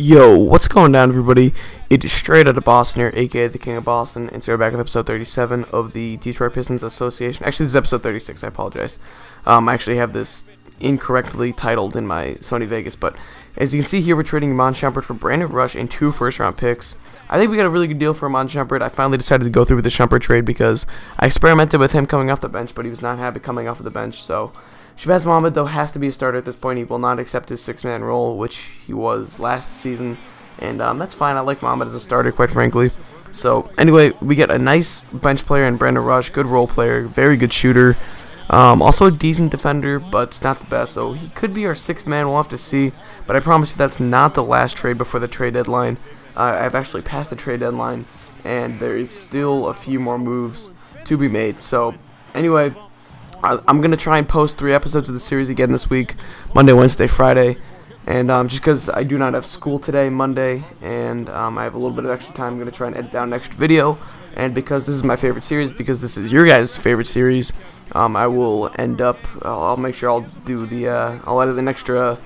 Yo, what's going down, everybody? It is straight out of Boston here, aka the King of Boston, and so we're back with episode 37 of the Detroit Pistons Association. Actually, this is episode 36, I apologize. I actually have this incorrectly titled in my Sony Vegas, but as you can see here, we're trading Iman Shumpert for Brandon Rush and 2 first-round picks. I think we got a really good deal for Iman Shumpert. I finally decided to go through with the Shumpert trade because I experimented with him coming off the bench, but he was not happy coming off of the bench, so Shabazz Muhammad, though, has to be a starter at this point. He will not accept his 6-man role, which he was last season, and that's fine. I like Muhammad as a starter, quite frankly. So, anyway, we get a nice bench player in Brandon Rush, good role player, very good shooter, also a decent defender, but it's not the best, so he could be our 6th man. We'll have to see, but I promise you that's not the last trade before the trade deadline. I've actually passed the trade deadline, and there is still a few more moves to be made. So, anyway, I'm going to try and post 3 episodes of the series again this week, Monday, Wednesday, Friday, and just because I do not have school today, Monday, and I have a little bit of extra time, I'm going to try and edit down an extra video, and because this is my favorite series, because this is your guys' favorite series, I will end up, I'll make sure I'll do the, I'll edit an extra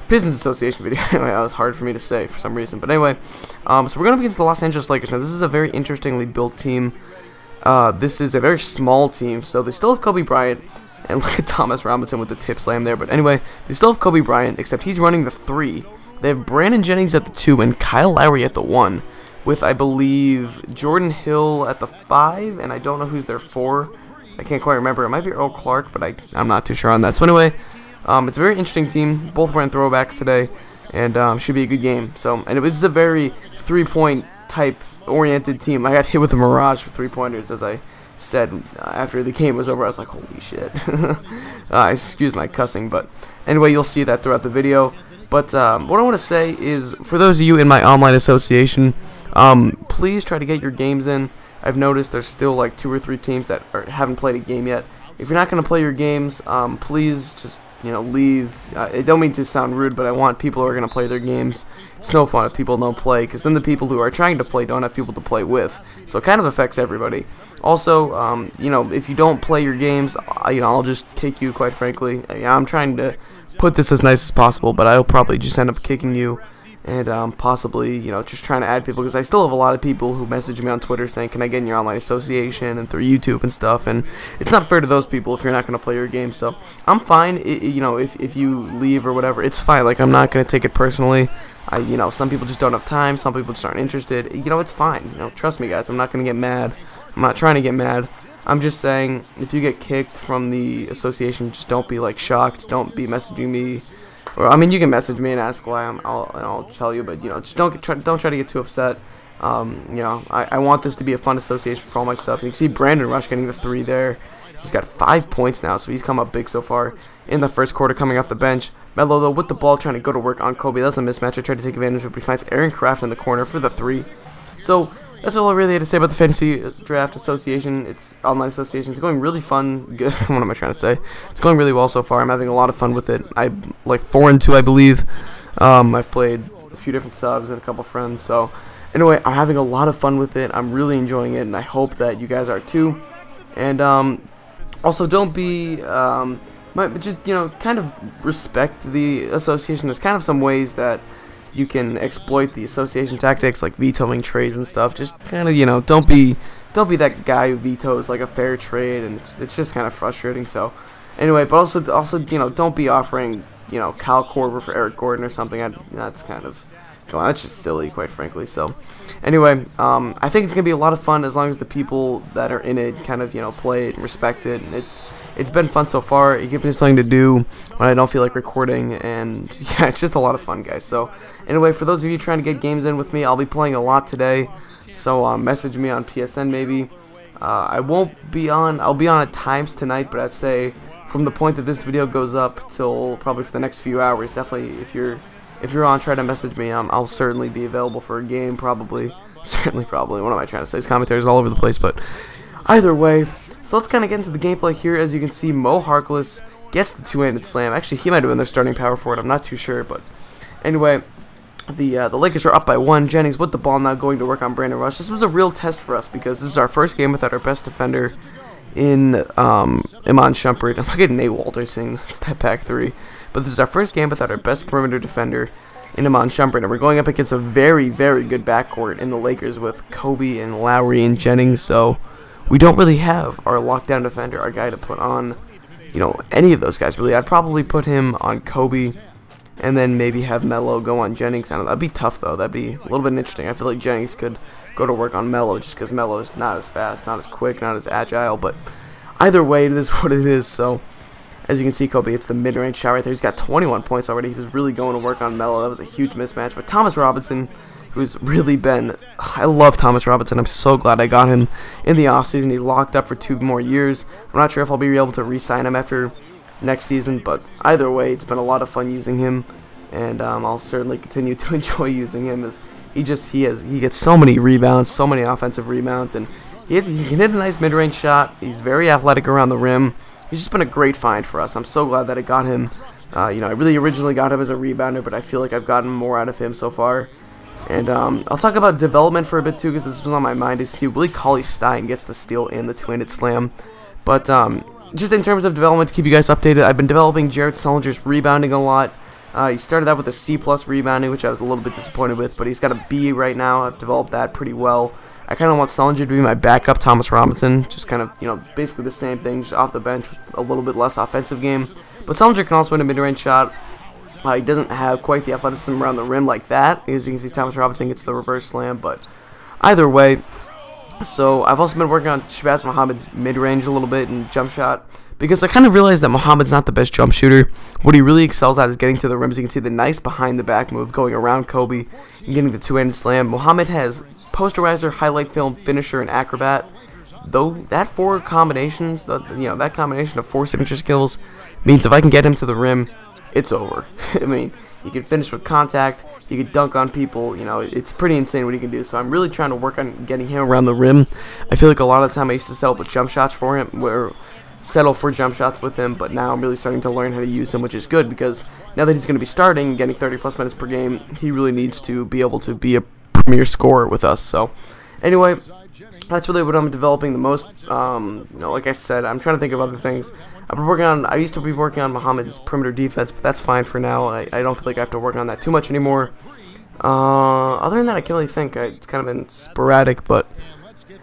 Pistons Association video. Anyway, that was hard for me to say for some reason, but anyway, so we're going to be against the Los Angeles Lakers. Now, this is a very interestingly built team. This is a very small team, so they still have Kobe Bryant, and look at Thomas Robinson with the tip slam there, but anyway, they still have Kobe Bryant, except he's running the 3. They have Brandon Jennings at the 2 and Kyle Lowry at the 1, with, I believe, Jordan Hill at the 5, and I don't know who's their 4. I can't quite remember. It might be Earl Clark, but I'm not too sure on that. So anyway, it's a very interesting team. Both wearing throwbacks today, and should be a good game. So, and this is a very three-point type oriented team. I got hit with a mirage for 3-pointers, as I said after the game was over. I was like, holy shit. Excuse my cussing, but anyway, you'll see that throughout the video. But what I want to say is, for those of you in my online association, please try to get your games in. I've noticed there's still like 2 or 3 teams that haven't played a game yet. If you're not going to play your games, please just, leave. I don't mean to sound rude, but I want people who are going to play their games. It's no fun if people don't play, because then the people who are trying to play don't have people to play with. So it kind of affects everybody. Also, if you don't play your games, I'll just kick you, quite frankly. I'm trying to put this as nice as possible, but I'll probably just end up kicking you. And possibly, just trying to add people, because I still have a lot of people who message me on Twitter saying, can I get in your online association, and through YouTube and stuff, and it's not fair to those people if you're not going to play your game. So I'm fine, if you leave or whatever, it's fine. Like, I'm not going to take it personally. Some people just don't have time, some people just aren't interested. It's fine. Trust me, guys, I'm not going to get mad. I'm not trying to get mad. I'm just saying, if you get kicked from the association, just don't be like shocked. Don't be messaging me. Or, I mean, you can message me and ask why. I'll tell you, but just don't try to get too upset. I want this to be a fun association for all my stuff. You can see Brandon Rush getting the 3 there. He's got 5 points now, so he's come up big so far in the first quarter, coming off the bench. Melo, though, with the ball, trying to go to work on Kobe. That's a mismatch. I tried to take advantage of it, but he finds Aaron Craft in the corner for the 3. So that's all I really had to say about the Fantasy Draft Association. It's online association. It's going really fun. Good. What am I trying to say? It's going really well so far. I'm having a lot of fun with it. I like 4-2, I believe. I've played a few different subs and a couple friends. So anyway, I'm having a lot of fun with it. I'm really enjoying it, and I hope that you guys are too. And also, don't be just kind of respect the association. There's kind of some ways that you can exploit the association tactics, like vetoing trades and stuff. Just kind of, don't be that guy who vetoes like a fair trade, and it's just kind of frustrating. So anyway, but also don't be offering Kyle Korver for Eric Gordon or something. That's kind of, that's just silly, quite frankly. So anyway, I think it's gonna be a lot of fun as long as the people that are in it kind of play it and respect it, and it's been fun so far. It gives me something to do when I don't feel like recording, and yeah, it's just a lot of fun, guys. So anyway, for those of you trying to get games in with me, I'll be playing a lot today, so message me on PSN maybe. I'll be on at times tonight, but I'd say from the point that this video goes up till probably for the next few hours, definitely if you're on, try to message me. I'll certainly be available for a game, probably. Probably. What am I trying to say? His commentary is all over the place, but either way. So let's kind of get into the gameplay here. As you can see, Mo Harkless gets the 2-handed slam. Actually, he might have been their starting power forward. I'm not too sure, but anyway, the Lakers are up by 1. Jennings with the ball now, going to work on Brandon Rush. This was a real test for us because this is our first game without our best defender in Iman Shumpert. I'm getting Nate Walter saying step back 3, but this is our first game without our best perimeter defender. in Iman Shumpert, and we're going up against a very, very good backcourt in the Lakers with Kobe and Lowry and Jennings, so we don't really have our lockdown defender, our guy to put on, any of those guys, really. I'd probably put him on Kobe, and then maybe have Melo go on Jennings. I don't know, that'd be tough, though. That'd be a little bit interesting. I feel like Jennings could go to work on Melo, just because Melo is not as fast, not as quick, not as agile, but either way, it is what it is, so as you can see, Kobe hits the mid-range shot right there. He's got 21 points already. He was really going to work on Melo. That was a huge mismatch. But Thomas Robinson, who's really been... I love Thomas Robinson. I'm so glad I got him in the offseason. He locked up for 2 more years. I'm not sure if I'll be able to re-sign him after next season, but either way, it's been a lot of fun using him, and I'll certainly continue to enjoy using him. As he gets so many rebounds, so many offensive rebounds, and he can hit a nice mid-range shot. He's very athletic around the rim. He's just been a great find for us. I'm so glad that I got him. I really originally got him as a rebounder, but I feel like I've gotten more out of him so far. And I'll talk about development for a bit too, because this was on my mind, to see Willie Cauley-Stein gets the steal and the two-handed slam. But just in terms of development, to keep you guys updated, I've been developing Jared Sullinger's rebounding a lot. He started out with a C+ rebounding, which I was a little bit disappointed with, but he's got a B right now. I've developed that pretty well. I kind of want Sullinger to be my backup Thomas Robinson, just kind of, basically the same thing, just off the bench with a little bit less offensive game. But Sullinger can also win a mid-range shot. He doesn't have quite the athleticism around the rim like that. As you can see, Thomas Robinson gets the reverse slam, but either way. So I've also been working on Shabazz Muhammad's mid-range a little bit and jump shot, because I kind of realized that Muhammad's not the best jump shooter. What he really excels at is getting to the rim. As you can see, the nice behind-the-back move, going around Kobe and getting the two-handed slam. Muhammad has posterizer, highlight film, finisher, and acrobat. Though that four combinations, that combination of 4 signature skills means if I can get him to the rim, it's over. I mean, he can finish with contact, he can dunk on people, it's pretty insane what he can do. So I'm really trying to work on getting him around the rim. I feel like a lot of the time I used to settle with jump shots for him, settle for jump shots with him, but now I'm really starting to learn how to use him, which is good, because now that he's going to be starting, getting 30+ minutes per game, he really needs to be able to be a premier scorer with us. So anyway, that's really what I'm developing the most. Like I said, I'm trying to think of other things. I used to be working on Muhammad's perimeter defense, but that's fine for now. I don't feel like I have to work on that too much anymore. Other than that, I can't really think. It's kind of been sporadic, but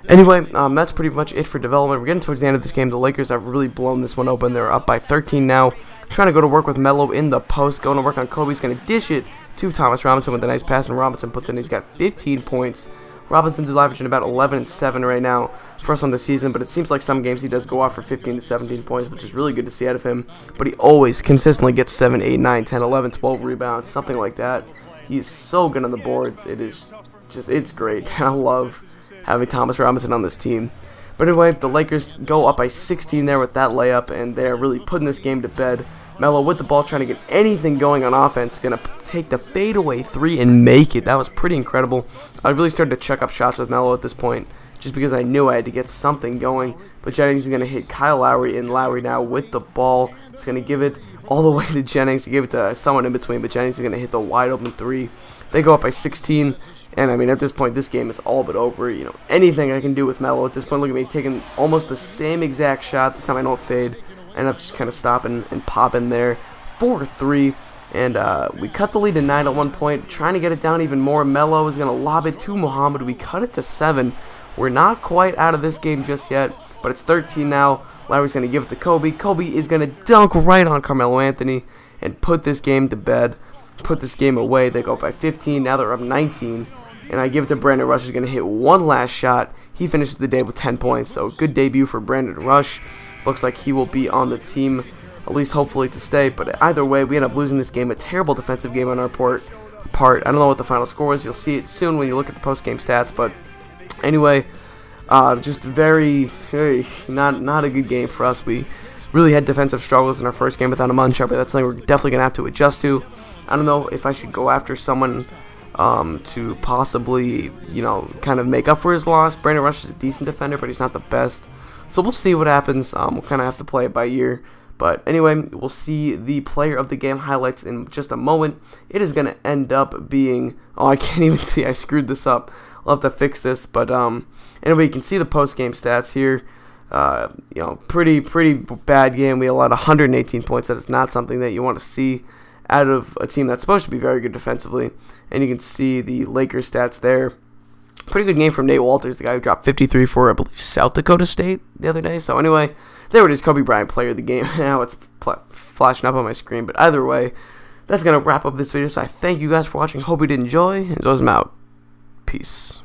anyway, that's pretty much it for development. We're getting towards the end of this game. The Lakers have really blown this one open. They're up by 13 now. Trying to go to work with Melo in the post. Going to work on Kobe. He's going to dish it to Thomas Robinson with a nice pass, and Robinson puts in. He's got 15 points. Robinson's averaging about 11 and 7 right now for us on the season, but it seems like some games he does go off for 15 to 17 points, which is really good to see out of him. But he always consistently gets 7, 8, 9, 10, 11, 12 rebounds, something like that. He's so good on the boards. It's great. I love having Thomas Robinson on this team. But anyway, the Lakers go up by 16 there with that layup, and they're really putting this game to bed. Melo with the ball, trying to get anything going on offense, going to take the fadeaway 3 and make it. That was pretty incredible. I really started to check up shots with Melo at this point, just because I knew I had to get something going. But Jennings is going to hit Kyle Lowry, and Lowry now with the ball. He's going to give it all the way to Jennings, to give it to someone in between, but Jennings is going to hit the wide open 3. They go up by 16, and I mean, at this point, this game is all but over. Anything I can do with Melo at this point. Look at me taking almost the same exact shot. This time I don't fade. I end up just kind of stopping and popping there. 4-3, and we cut the lead to 9 at one point, trying to get it down even more. Melo is going to lob it to Muhammad. We cut it to 7. We're not quite out of this game just yet, but it's 13 now. Lowry's going to give it to Kobe. Kobe is going to dunk right on Carmelo Anthony and put this game to bed, put this game away. They go up by 15. Now they're up 19, and I give it to Brandon Rush. He's going to hit one last shot. He finishes the day with 10 points, so good debut for Brandon Rush. Looks like he will be on the team, at least hopefully to stay. But either way, we end up losing this game. A terrible defensive game on our part. I don't know what the final score was. You'll see it soon when you look at the post-game stats. But anyway, just very not a good game for us. We really had defensive struggles in our first game without Iman Shumpert. That's something we're definitely going to have to adjust to. I don't know if I should go after someone to possibly, kind of make up for his loss. Brandon Rush is a decent defender, but he's not the best. So we'll see what happens. We'll kind of have to play it by ear. But anyway, we'll see the player of the game highlights in just a moment. It is going to end up being... Oh, I can't even see. I screwed this up. I'll have to fix this. But anyway, you can see the post-game stats here. Pretty bad game. We allowed 118 points. That is not something that you want to see out of a team that's supposed to be very good defensively. And you can see the Lakers stats there. Pretty good game from Nate Walters, the guy who dropped 53 for, I believe, South Dakota State the other day. So anyway, there it is, Kobe Bryant, player of the game. Now it's flashing up on my screen. But either way, that's going to wrap up this video. So I thank you guys for watching. Hope you did enjoy. And as always, I'm out. Peace.